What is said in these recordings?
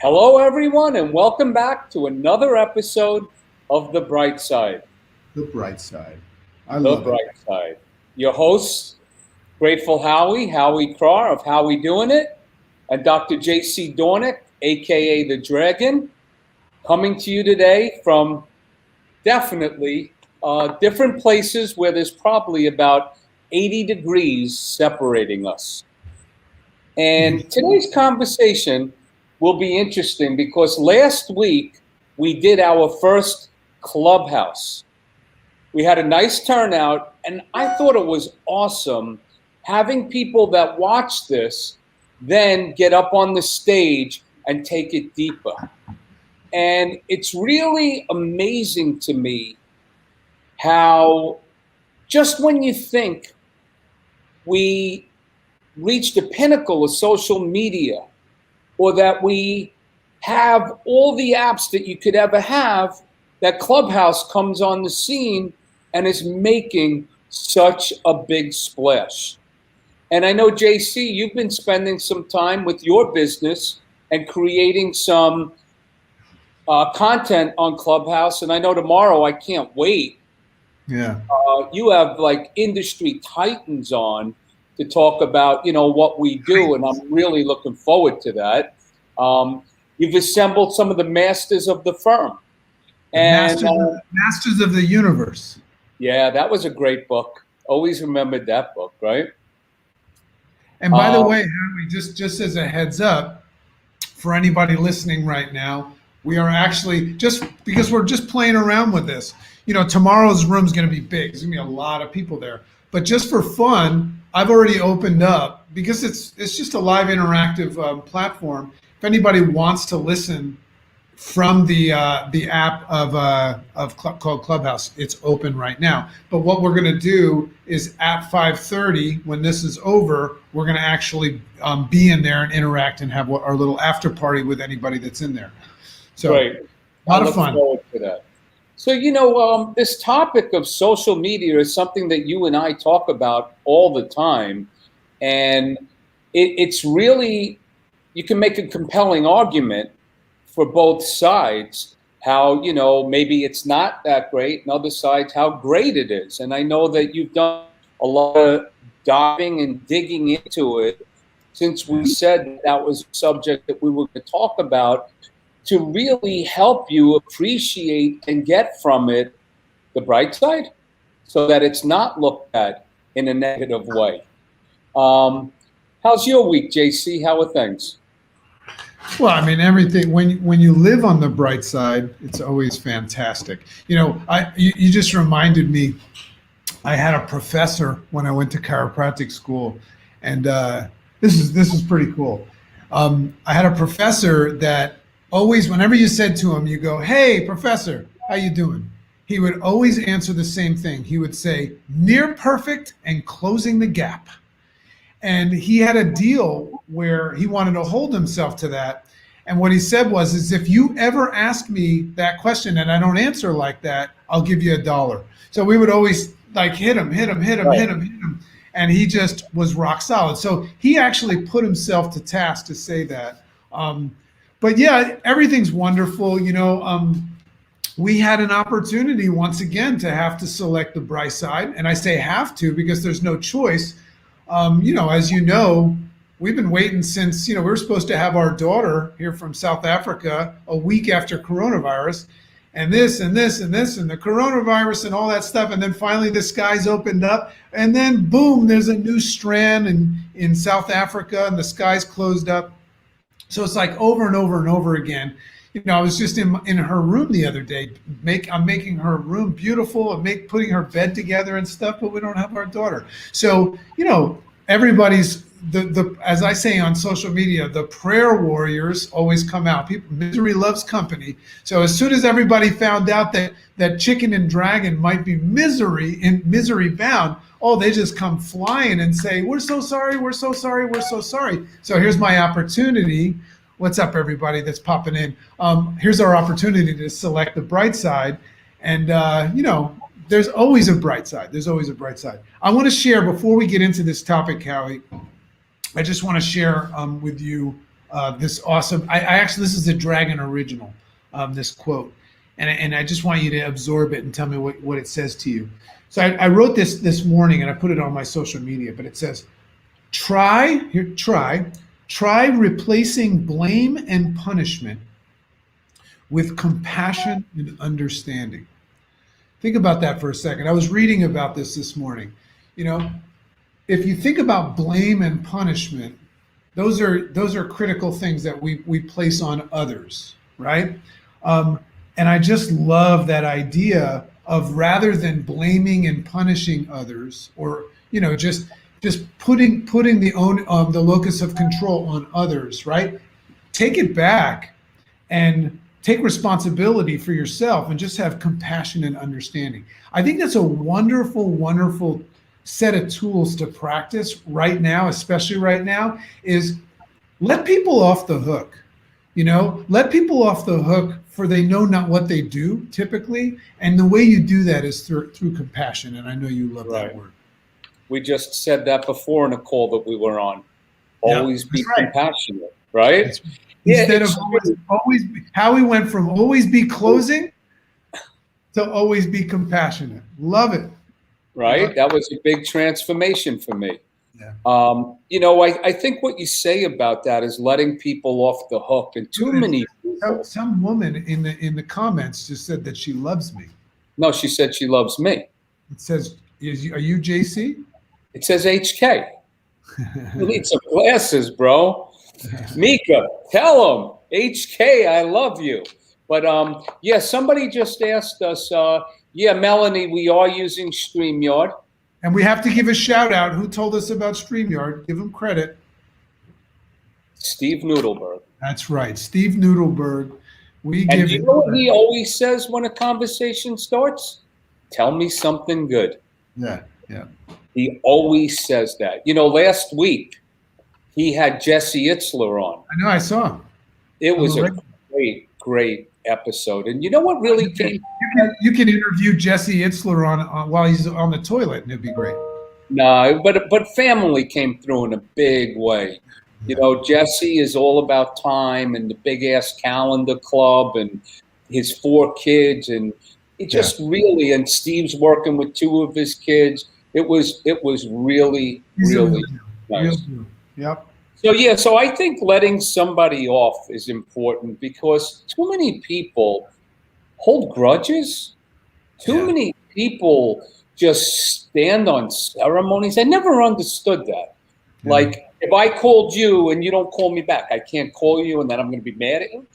Hello, everyone, and welcome back to another episode of The Bright Side. The Bright Side. The Bright Side. Your host, Grateful Howie Crar of How We Doing It, and Dr. J.C. Dornick, a.k.a. The Dragon, coming to you today from definitely different places where there's probably about 80 degrees separating us. And today's conversation will be interesting because last week we did our first Clubhouse. We had a nice turnout, and I thought it was awesome having people that watch this then get up on the stage and take it deeper. And it's really amazing to me how just when you think we reached the pinnacle of social media, or that we have all the apps that you could ever have, that Clubhouse comes on the scene and is making such a big splash. And I know, JC, you've been spending some time with your business and creating some content on Clubhouse. And I know tomorrow, I can't wait. Yeah. You have like industry titans on to talk about, what we do. And I'm really looking forward to that. You've assembled some of the masters of the firm. And Masters of the Universe. Yeah, that was a great book. Always remembered that book, right? And by the way, Howie, just as a heads up, for anybody listening right now, we are actually, just because we're just playing around with this, tomorrow's room is going to be big. There's going to be a lot of people there. But just for fun, I've already opened up, because it's just a live interactive platform. If anybody wants to listen from the app called Clubhouse, it's open right now. But what we're going to do is at 5:30, when this is over, we're going to actually be in there and interact and have our little after party with anybody that's in there. So great. A lot of fun. Forward to that. So, this topic of social media is something that you and I talk about all the time. And it's really, you can make a compelling argument for both sides, how, maybe it's not that great, and other sides, how great it is. And I know that you've done a lot of diving and digging into it since we said that was a subject that we were going to talk about, to really help you appreciate and get from it the bright side, so that it's not looked at in a negative way. How's your week, JC? How are things? Well, I mean, everything, when you live on the bright side, it's always fantastic. You just reminded me, I had a professor when I went to chiropractic school, and this is pretty cool. I had a professor that always, whenever you said to him, you go, "Hey, professor, how you doing?" He would always answer the same thing. He would say, "Near perfect and closing the gap." And he had a deal where he wanted to hold himself to that. And what he said is, if you ever ask me that question and I don't answer like that, I'll give you $1. So we would always hit him. And he just was rock solid. So he actually put himself to task to say that. But yeah, everything's wonderful. We had an opportunity once again to have to select the bright side. And I say have to because there's no choice. As you know, we've been waiting since, we were supposed to have our daughter here from South Africa a week after coronavirus, and this and this and this and the coronavirus and all that stuff. And then finally the skies opened up, and then boom, there's a new strand in South Africa and the skies closed up. So it's like over and over and over again. I was just in her room the other day. I'm making her room beautiful and putting her bed together and stuff, but we don't have our daughter. So, everybody's as I say on social media, the prayer warriors always come out. Misery loves company. So as soon as everybody found out that Chicken and Dragon might be misery bound, they just come flying and say, "We're so sorry, we're so sorry, we're so sorry." So here's my opportunity. What's up, everybody that's popping in? Here's our opportunity to select the bright side. And, there's always a bright side. There's always a bright side. I want to share, before we get into this topic, Howie, I just want to share with you this awesome. I actually, this is a Dragon original. This quote, and I just want you to absorb it and tell me what it says to you. So I wrote this morning and I put it on my social media. But it says, try replacing blame and punishment with compassion and understanding. Think about that for a second. I was reading about this morning. You know, if you think about blame and punishment, those are critical things that we place on others, right? And I just love that idea of, rather than blaming and punishing others, or just putting the locus of control on others, right? Take it back and take responsibility for yourself and just have compassion and understanding. I think that's a wonderful, wonderful set of tools to practice right now, especially right now, is let people off the hook. Let people off the hook, for they know not what they do, typically. And the way you do that is through compassion. And I know you love that word. We just said that before in a call that we were on. Always be compassionate, right? That's right. Instead of always how we went from always be closing to always be compassionate. Love it. Right? That was a big transformation for me. Yeah. I think what you say about that is letting people off the hook, and too many people. Some woman in the comments just said that she loves me. No, she said she loves me. It says, are you JC? It says HK. You need some glasses, bro. Mika, tell him, HK, I love you. But somebody just asked us, Melanie, we are using StreamYard. And we have to give a shout out. Who told us about StreamYard? Give him credit. Steve Noodleberg. That's right, Steve Noodleberg. And you know what he always says when a conversation starts? Tell me something good. Yeah. He always says that. Last week he had Jesse Itzler on. I know, I saw him. It was a great episode. And you know what really came? You can interview Jesse Itzler on while he's on the toilet, and it'd be great. No, but family came through in a big way. Jesse is all about time and the big ass calendar club and his 4 kids, and it just really. And Steve's working with 2 of his kids. It was really nice. Yep. So I think letting somebody off is important, because too many people hold grudges. Too many people just stand on ceremonies. I never understood that. Yeah. Like, if I called you and you don't call me back, I can't call you and then I'm going to be mad at you.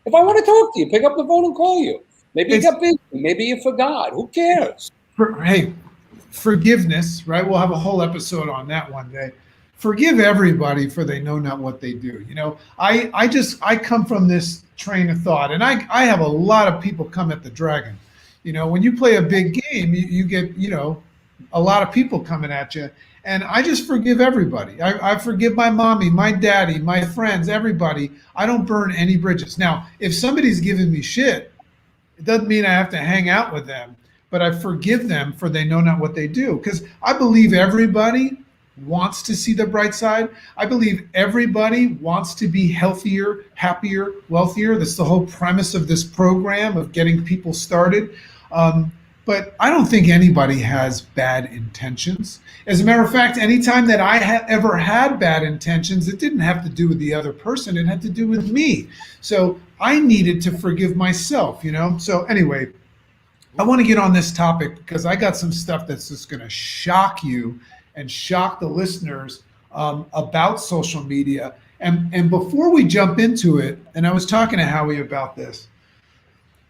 If I want to talk to you, pick up the phone and call you. Maybe you got busy. Maybe you forgot. Who cares? Hey, forgiveness, right? We'll have a whole episode on that one day. Forgive everybody, for they know not what they do. I come from this train of thought, and I have a lot of people come at the Dragon. When you play a big game, you get, a lot of people coming at you, and I just forgive everybody. I forgive my mommy, my daddy, my friends, everybody. I don't burn any bridges. Now, if somebody's giving me shit, it doesn't mean I have to hang out with them, but I forgive them, for they know not what they do. Because I believe everybody wants to see the bright side. I believe everybody wants to be healthier, happier, wealthier. That's the whole premise of this program, of getting people started. But I don't think anybody has bad intentions. As a matter of fact, anytime that I ever had bad intentions, it didn't have to do with the other person. It had to do with me. So I needed to forgive myself, So anyway, I want to get on this topic because I got some stuff that's just going to shock you and shock the listeners about social media. And before we jump into it, and I was talking to Howie about this,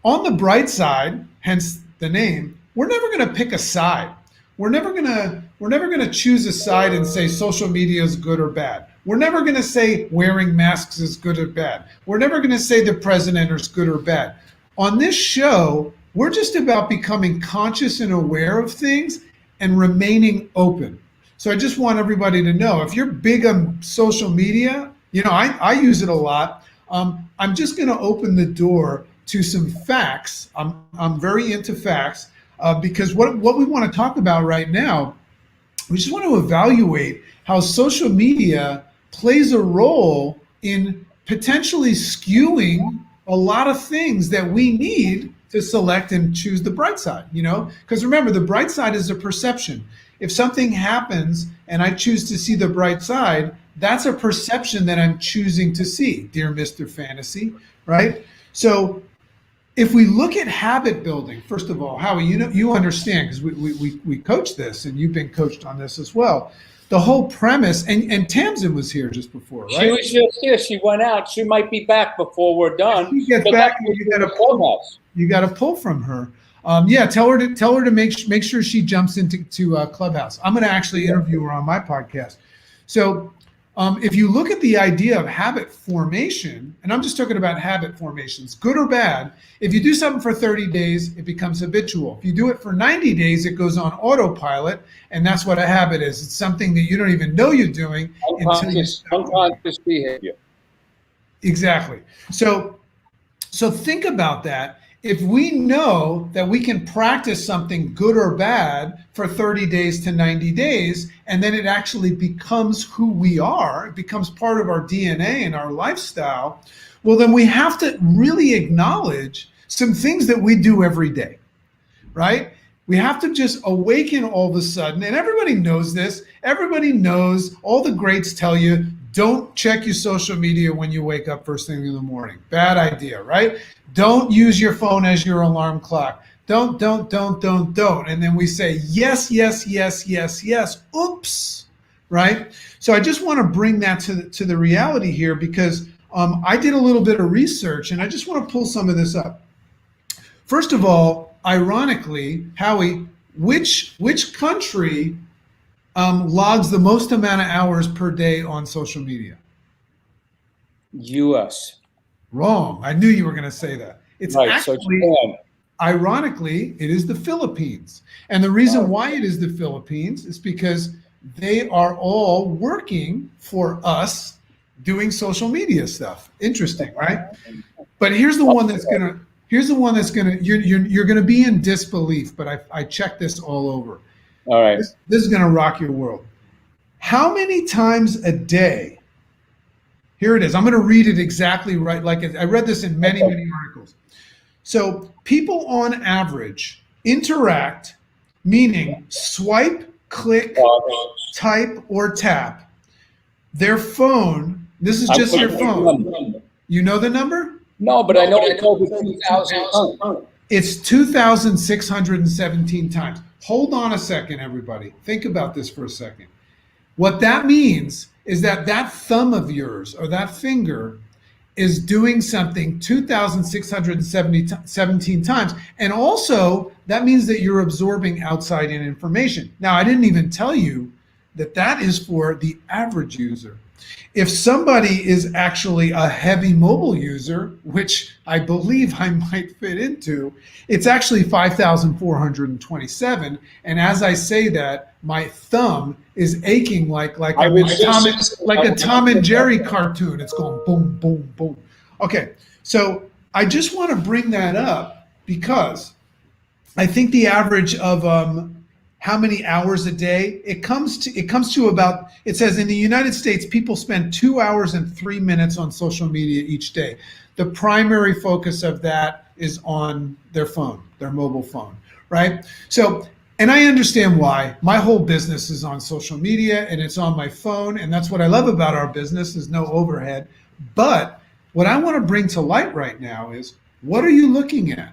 on the bright side, hence the name, we're never going to pick a side. We're never going to choose a side and say social media is good or bad. We're never going to say wearing masks is good or bad. We're never going to say the president is good or bad. On this show, we're just about becoming conscious and aware of things and remaining open. So I just want everybody to know, if you're big on social media, I use it a lot. I'm just going to open the door to some facts. I'm very into facts because what we want to talk about right now, we just want to evaluate how social media plays a role in potentially skewing a lot of things that we need to select and choose the bright side, because remember, the bright side is a perception. If something happens and I choose to see the bright side, that's a perception that I'm choosing to see, dear Mr. Fantasy, right? So if we look at habit building, first of all, Howie, you understand, because we coach this, and you've been coached on this as well. The whole premise, and Tamsin was here just before, right? She was just here. She went out. She might be back before we're done. If she gets back, you got to pull. You got to pull from her. Tell her to make sure she jumps into Clubhouse. I'm going to actually interview her on my podcast. So if you look at the idea of habit formation, and I'm just talking about habit formations, good or bad, if you do something for 30 days, it becomes habitual. If you do it for 90 days, it goes on autopilot, and that's what a habit is. It's something that you don't even know you're doing until you start. Unconscious behavior. Exactly. So think about that. If we know that we can practice something good or bad for 30 days to 90 days, and then it actually becomes who we are, it becomes part of our DNA and our lifestyle, well, then we have to really acknowledge some things that we do every day, right? We have to just awaken all of a sudden, and everybody knows this. Everybody knows, all the greats tell you, don't check your social media when you wake up first thing in the morning. Bad idea, right? Don't use your phone as your alarm clock. Don't. And then we say, yes. Oops, right? So I just want to bring that to the reality here, because I did a little bit of research, and I just want to pull some of this up. First of all, ironically, Howie, which country logs the most amount of hours per day on social media? U.S. Wrong. I knew you were going to say that. It's right, actually, ironically, it is the Philippines. And the reason why it is the Philippines is because they are all working for us doing social media stuff. Interesting, right? But here's the one that's going to, you're going to be in disbelief, but I checked this all over. All right. This is going to rock your world. How many times a day? Here it is. I'm going to read it exactly right. Like I read this in many articles. So people on average interact, meaning swipe, click, type, or tap their phone. This is just your phone. You know the number? No, but I know it's over 2,000. It's 2,617 times. Hold on a second, everybody. Think about this for a second. What that means is that thumb of yours, or that finger, is doing something 2,617 times. And also, that means that you're absorbing outside in information. Now, I didn't even tell you that is for the average user. If somebody is actually a heavy mobile user, which I believe I might fit into, it's actually 5,427. And as I say that, my thumb is aching like a Tom and Jerry cartoon. It's going boom, boom, boom. Okay, so I just want to bring that up because I think the average of how many hours a day, it comes to about, it says in the United States, people spend 2 hours and 3 minutes on social media each day. The primary focus of that is on their phone, their mobile phone, right? So, and I understand why. My whole business is on social media and it's on my phone, and that's what I love about our business, is no overhead. But what I want to bring to light right now is, what are you looking at?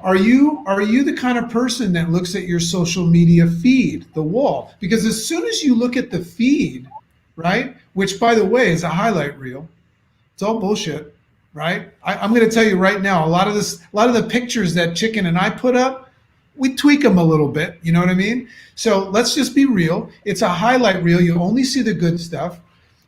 Are you the kind of person that looks at your social media feed, the wall? Because as soon as you look at the feed, right, which by the way is a highlight reel, it's all bullshit, right? I'm going to tell you right now, a lot of the pictures that Chicken and I put up, we tweak them a little bit, you know what I mean? So let's just be real. It's a highlight reel. You only see the good stuff.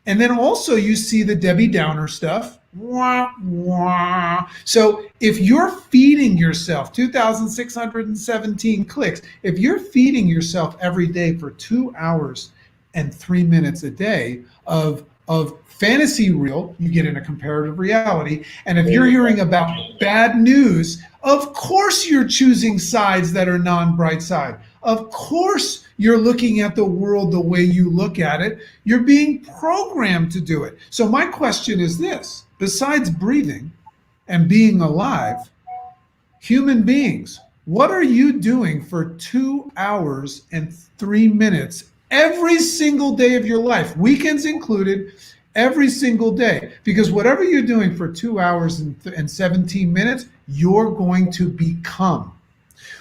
And then also you see the Debbie Downer stuff. Wah, wah. So if you're feeding yourself 2,617 clicks, if you're feeding yourself every day for 2 hours and 3 minutes a day of fantasy reel, you get in a comparative reality. And if you're hearing about bad news, of course you're choosing sides that are non-bright side. Of course you're looking at the world the way you look at it. You're being programmed to do it. So my question is this: besides breathing and being alive, human beings, what are you doing for 2 hours and 3 minutes every single day of your life, weekends included, every single day? Because whatever you're doing for 2 hours and 17 minutes, you're going to become.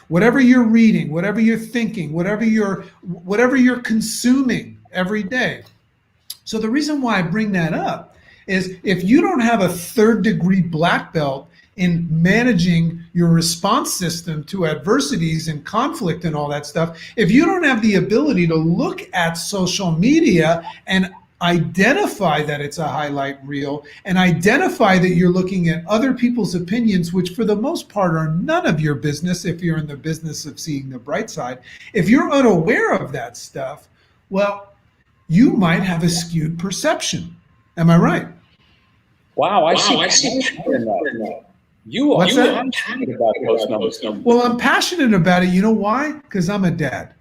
Whatever you're reading, whatever you're thinking, whatever you're consuming every day. So the reason why I bring that up is if you don't have a 3rd degree black belt in managing your response system to adversities and conflict and all that stuff, if you don't have the ability to look at social media and identify that it's a highlight reel and identify that you're looking at other people's opinions, which for the most part are none of your business if you're in the business of seeing the bright side, if you're unaware of that stuff, well, you might have a skewed perception. Am I right? Wow, I see. You are passionate about those numbers. Well, I'm passionate about it. You know why? Because I'm a dad.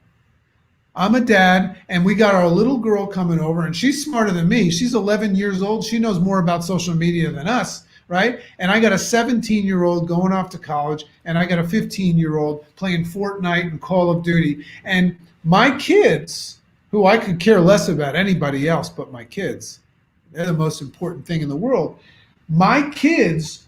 And we got our little girl coming over, and she's smarter than me. She's 11 years old. She knows more about social media than us, right? And I got a 17-year-old going off to college, and I got a 15-year-old playing Fortnite and Call of Duty. And my kids, who I could care less about anybody else but my kids, they're the most important thing in the world. My kids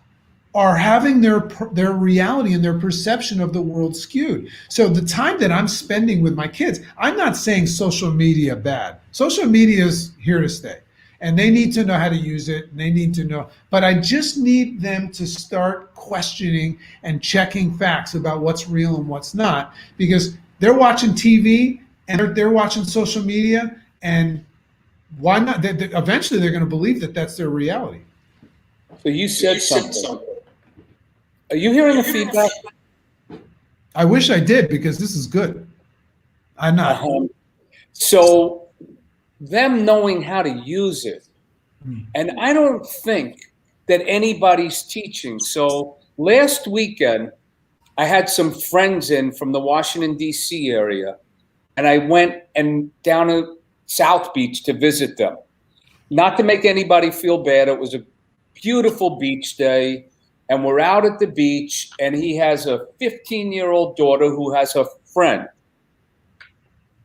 are having their reality and their perception of the world skewed. So the time that I'm spending with my kids, I'm not saying social media bad. Social media is here to stay, and they need to know how to use it, and they need to know. But I just need them to start questioning and checking facts about what's real and what's not, because they're watching TV and they're watching social media, and why not? Eventually, they're going to believe that that's their reality. So you said something. Are you hearing the feedback? I wish I did, because this is good. I'm not. So them knowing how to use it, and I don't think that anybody's teaching. So last weekend, I had some friends in from the Washington, D.C. area, and I went down to South Beach to visit them. Not to make anybody feel bad. It was a beautiful beach day. And we're out at the beach, and he has a 15-year-old daughter who has her friend.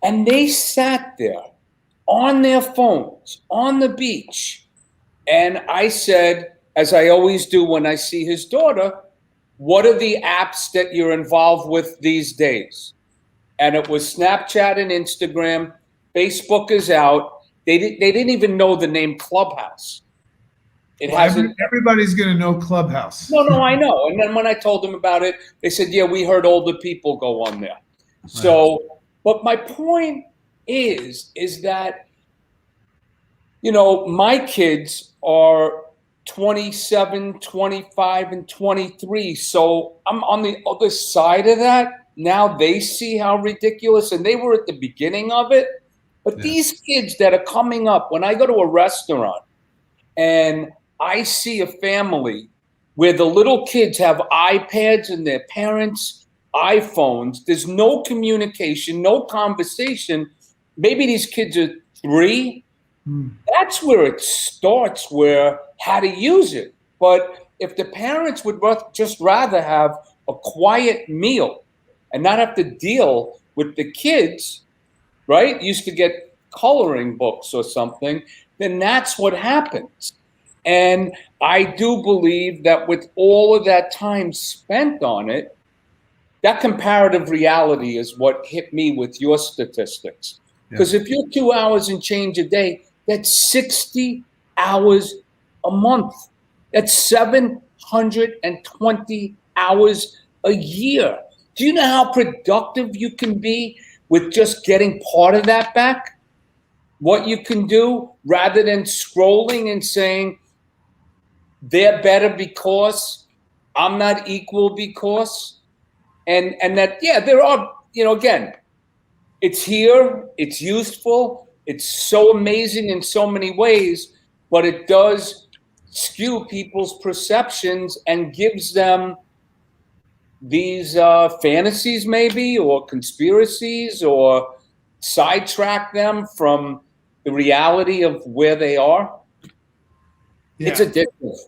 And they sat there on their phones on the beach. And I said, as I always do when I see his daughter, what are the apps that you're involved with these days? And it was Snapchat and Instagram. Facebook is out. They didn't even know the name Clubhouse. Everybody's going to know Clubhouse. No, I know. And then when I told them about it, they said, yeah, we heard older people go on there. Right. So, but my point is that, you know, my kids are 27, 25, and 23. So I'm on the other side of that. Now they see how ridiculous, and they were at the beginning of it. But these kids that are coming up, when I go to a restaurant and I see a family where the little kids have iPads and their parents' iPhones. There's no communication, no conversation. Maybe these kids are 3. That's where it starts, where how to use it. But if the parents would just rather have a quiet meal and not have to deal with the kids, right? Used to get coloring books or something, then that's what happens. And I do believe that with all of that time spent on it, that comparative reality is what hit me with your statistics. Because if you're 2 hours and change a day, that's 60 hours a month. That's 720 hours a year. Do you know how productive you can be with just getting part of that back? What you can do rather than scrolling and saying, they're better because I'm not equal because, and that, yeah, there are, you know, again, it's here, it's useful, it's so amazing in so many ways, but it does skew people's perceptions and gives them these fantasies maybe, or conspiracies, or sidetrack them from the reality of where they are. Yeah. It's addictive.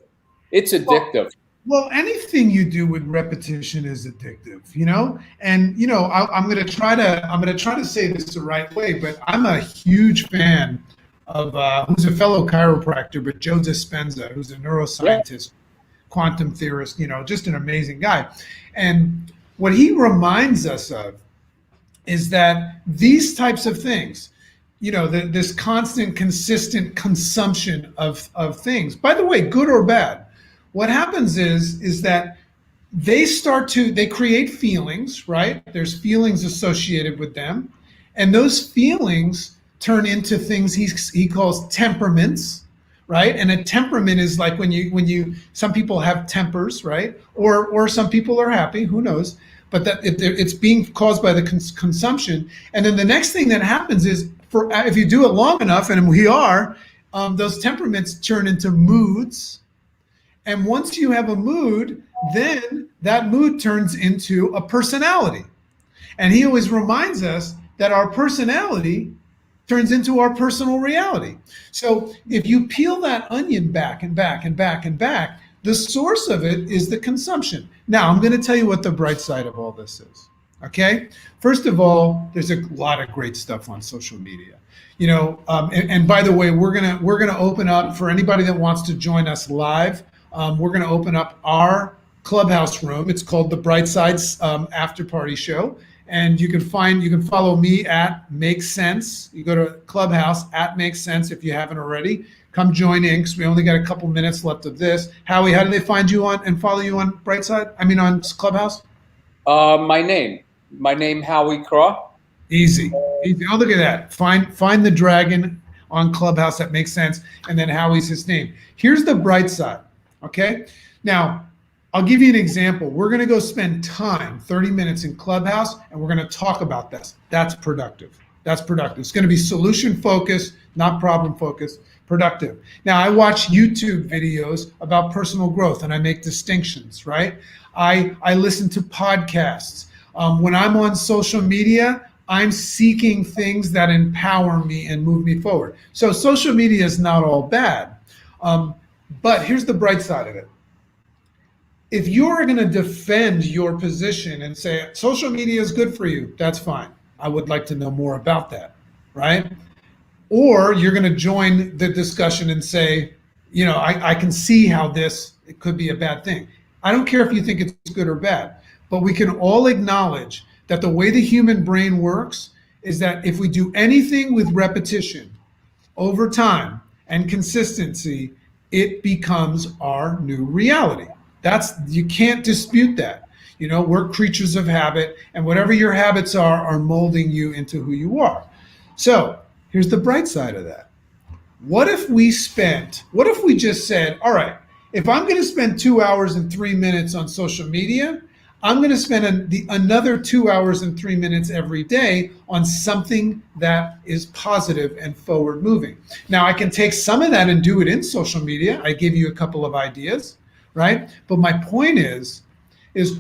It's addictive. Well, anything you do with repetition is addictive, you know. And you know, I'm going to try to say this the right way, but I'm a huge fan of who's a fellow chiropractor, but Joe Dispenza, who's a neuroscientist, quantum theorist, you know, just an amazing guy. And what he reminds us of is that these types of things, you know, this constant, consistent consumption of things, by the way, good or bad, what happens is that they create feelings, right? There's feelings associated with them, and those feelings turn into things he calls temperaments, right? And a temperament is like when you some people have tempers, right? Or some people are happy, who knows? But that it's being caused by the consumption. And then the next thing that happens is, if you do it long enough, and we are, those temperaments turn into moods. And once you have a mood, then that mood turns into a personality. And he always reminds us that our personality turns into our personal reality. So if you peel that onion back and back and back and back, the source of it is the consumption. Now, I'm going to tell you what the bright side of all this is. Okay? First of all, there's a lot of great stuff on social media. You know, and by the way, we're gonna open up for anybody that wants to join us live. We're going to open up our Clubhouse room. It's called the Bright Sides After Party Show, and you can follow me at Make Sense. You go to Clubhouse at Make Sense if you haven't already. Come join in, because we only got a couple minutes left of this. Howie, how do they find you on and follow you on Brightside? I mean, on Clubhouse? My name Howie Craw. Easy. Oh, look at that. Find the dragon on Clubhouse. That makes sense. And then Howie's his name. Here's the bright side. Okay. Now, I'll give you an example. We're going to go spend time, 30 minutes in Clubhouse, and we're going to talk about this. That's productive. That's productive. It's going to be solution focused, not problem focused, productive. Now, I watch YouTube videos about personal growth, and I make distinctions, right? I listen to podcasts. When I'm on social media, I'm seeking things that empower me and move me forward. So social media is not all bad. But here's the bright side of it. If you're going to defend your position and say social media is good for you, that's fine. I would like to know more about that, right? Or you're going to join the discussion and say, you know, I can see how it could be a bad thing. I don't care if you think it's good or bad, but we can all acknowledge that the way the human brain works is that if we do anything with repetition over time and consistency, it becomes our new reality. You can't dispute that. You know, we're creatures of habit, and whatever your habits are molding you into who you are. So here's the bright side of that. What if we just said, all right, if I'm going to spend 2 hours and 3 minutes on social media, I'm going to spend another 2 hours and 3 minutes every day on something that is positive and forward moving. Now, I can take some of that and do it in social media. I gave you a couple of ideas, right? But my point is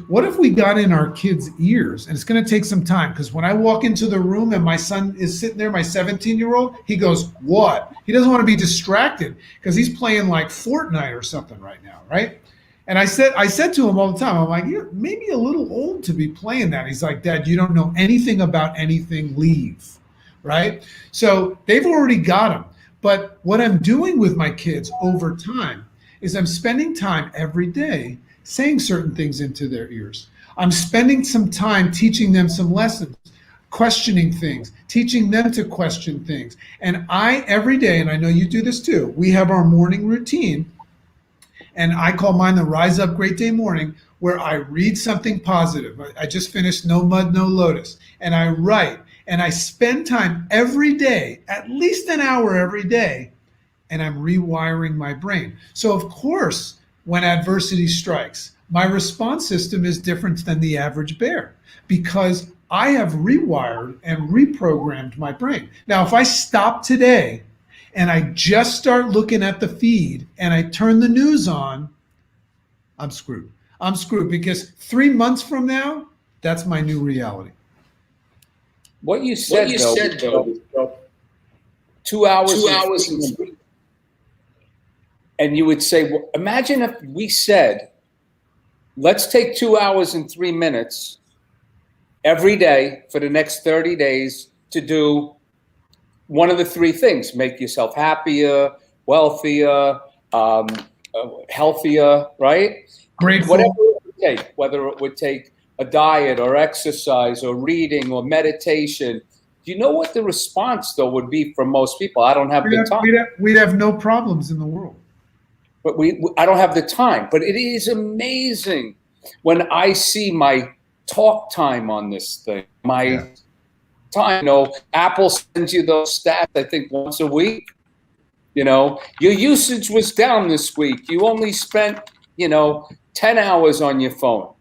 what if we got in our kids' ears? And it's going to take some time, because when I walk into the room and my son is sitting there, my 17-year-old, he goes, what? He doesn't want to be distracted because he's playing like Fortnite or something right now, right? And I said to him all the time, I'm like, you're maybe a little old to be playing that. He's like, Dad, you don't know anything about anything, leave, right? So they've already got him. But what I'm doing with my kids over time is I'm spending time every day saying certain things into their ears. I'm spending some time teaching them some lessons, questioning things, teaching them to question things. And every day, and I know you do this too, we have our morning routine. And I call mine the Rise Up Great Day Morning, where I read something positive. I just finished No Mud, No Lotus. And I write, and I spend time every day, at least an hour every day, and I'm rewiring my brain. So of course, when adversity strikes, my response system is different than the average bear, because I have rewired and reprogrammed my brain. Now, if I stop today and I just start looking at the feed and I turn the news on, I'm screwed. I'm screwed because 3 months from now, that's my new reality. What you said, though, 2 hours, 2 hours and 3 minutes. And you would say, well, imagine if we said, let's take 2 hours and 3 minutes every day for the next 30 days to do one of the three things: make yourself happier, wealthier, healthier, right? Grateful. Whatever it would take, whether it would take a diet or exercise or reading or meditation. Do you know what the response, though, would be from most people? I don't have the time. We'd have no problems in the world. But I don't have the time. But it is amazing when I see my talk time on this thing, time. Apple sends you those stats, I think, once a week. Your usage was down this week. You only spent, 10 hours on your phone.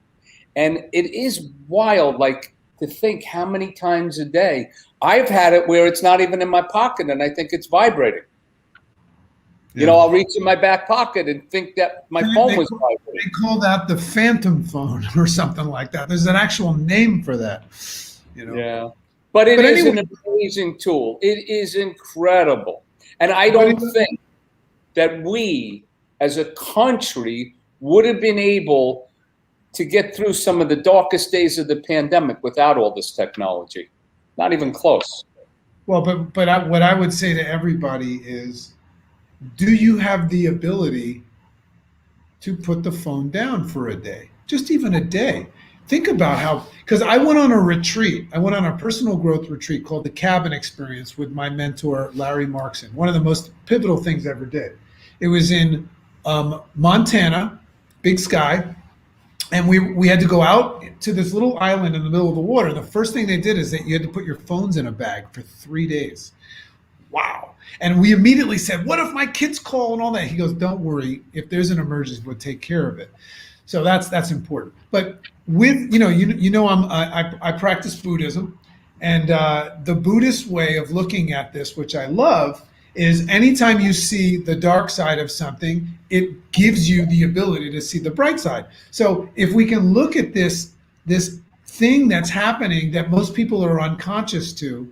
And it is wild, like, to think how many times a day. I've had it where it's not even in my pocket and I think it's vibrating. Yeah. I'll reach in my back pocket and think that my phone was vibrating. They call that the phantom phone or something like that. There's an actual name for that. Yeah. But it is an amazing tool. It is incredible. And I don't think that we as a country would have been able to get through some of the darkest days of the pandemic without all this technology. Not even close. Well, but what I would say to everybody is, do you have the ability to put the phone down for a day? Just even a day. Think about because I went on a retreat. I went on a personal growth retreat called the Cabin Experience with my mentor, Larry Markson. One of the most pivotal things I ever did. It was in Montana, Big Sky. And we had to go out to this little island in the middle of the water. The first thing they did is that you had to put your phones in a bag for 3 days. Wow. And we immediately said, what if my kids call and all that? He goes, don't worry. If there's an emergency, we'll take care of it. So that's important. But with, I practice Buddhism, and the Buddhist way of looking at this, which I love, is anytime you see the dark side of something, it gives you the ability to see the bright side. So if we can look at this thing that's happening that most people are unconscious to,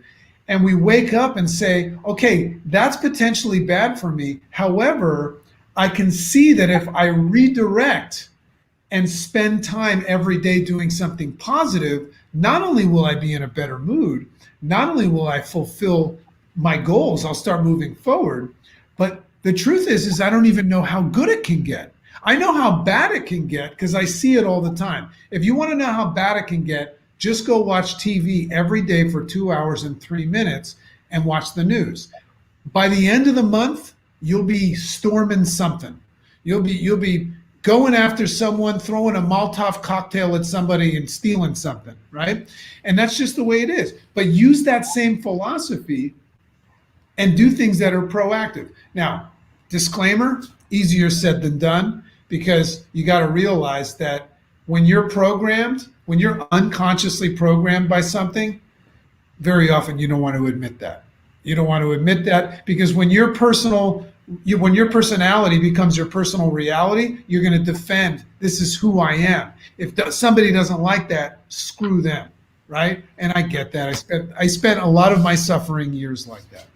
and we wake up and say, okay, that's potentially bad for me. However, I can see that if I redirect and spend time every day doing something positive, not only will I be in a better mood, not only will I fulfill my goals, I'll start moving forward. But the truth is I don't even know how good it can get. I know how bad it can get because I see it all the time. If you want to know how bad it can get, just go watch TV every day for 2 hours and 3 minutes and watch the news. By the end of the month, you'll be storming something. You'll be going after someone, throwing a Molotov cocktail at somebody and stealing something, right? And that's just the way it is. But use that same philosophy and do things that are proactive. Now, disclaimer, easier said than done, because you got to realize that when you're unconsciously programmed by something, very often you don't want to admit that. You don't want to admit that because when your personality becomes your personal reality, you're going to defend, this is who I am. If somebody doesn't like that, screw them, right? And I get that. I spent a lot of my suffering years like that.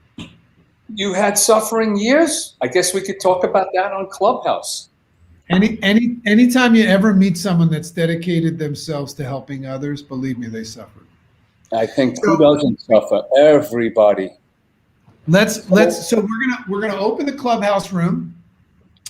You had suffering years? I guess we could talk about that on Clubhouse. Anytime you ever meet someone that's dedicated themselves to helping others, believe me, they suffered. I think who doesn't suffer? Everybody. So we're gonna open the Clubhouse room.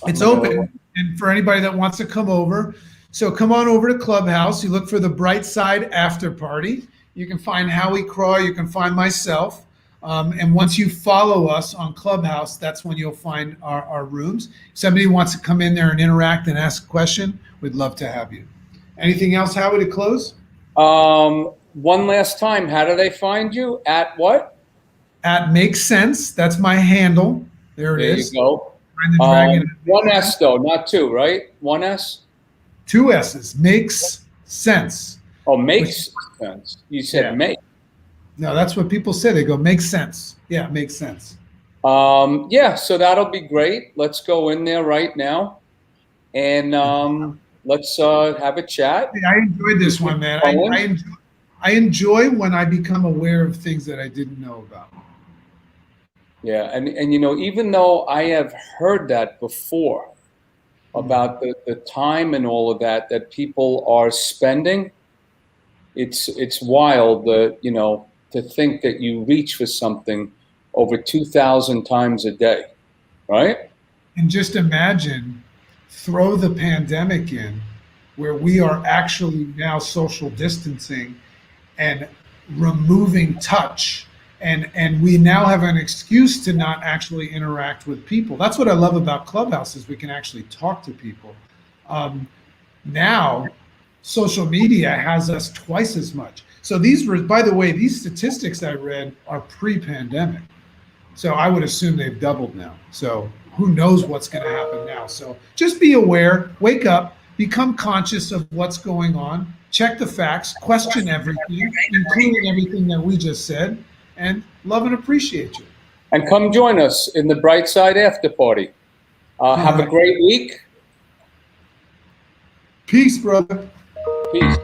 It's open, and for anybody that wants to come over. So come on over to Clubhouse. You look for the Bright Side After Party. You can find Howie Craw. You can find myself. And once you follow us on Clubhouse, that's when you'll find our rooms. If somebody wants to come in there and interact and ask a question, we'd love to have you. Anything else, Howie, to close? One last time, how do they find you? At what? At Makes Sense. That's my handle. There it is. There you go. Find the dragon. One S though, not two, right? One S? 2 S's. Makes Sense. Oh, makes sense. You said make. No, that's what people say. They go, makes sense. Yeah, makes sense. Yeah, so that'll be great. Let's go in there right now, and let's have a chat. I enjoyed this one, man. I enjoy when I become aware of things that I didn't know about. Yeah, and you know, even though I have heard that before about the time and all of that people are spending, it's wild that, you know, to think that you reach for something over 2,000 times a day, right? And just imagine, throw the pandemic in, where we are actually now social distancing and removing touch. And we now have an excuse to not actually interact with people. That's what I love about Clubhouse is we can actually talk to people. Now, social media has us twice as much. So these were, by the way, these statistics I read are pre-pandemic. So I would assume they've doubled now. So who knows what's going to happen now. So just be aware, wake up, become conscious of what's going on, check the facts, question everything, including everything that we just said, and love and appreciate you. And come join us in the Bright Side After Party. Have a great week. Peace, brother. Peace.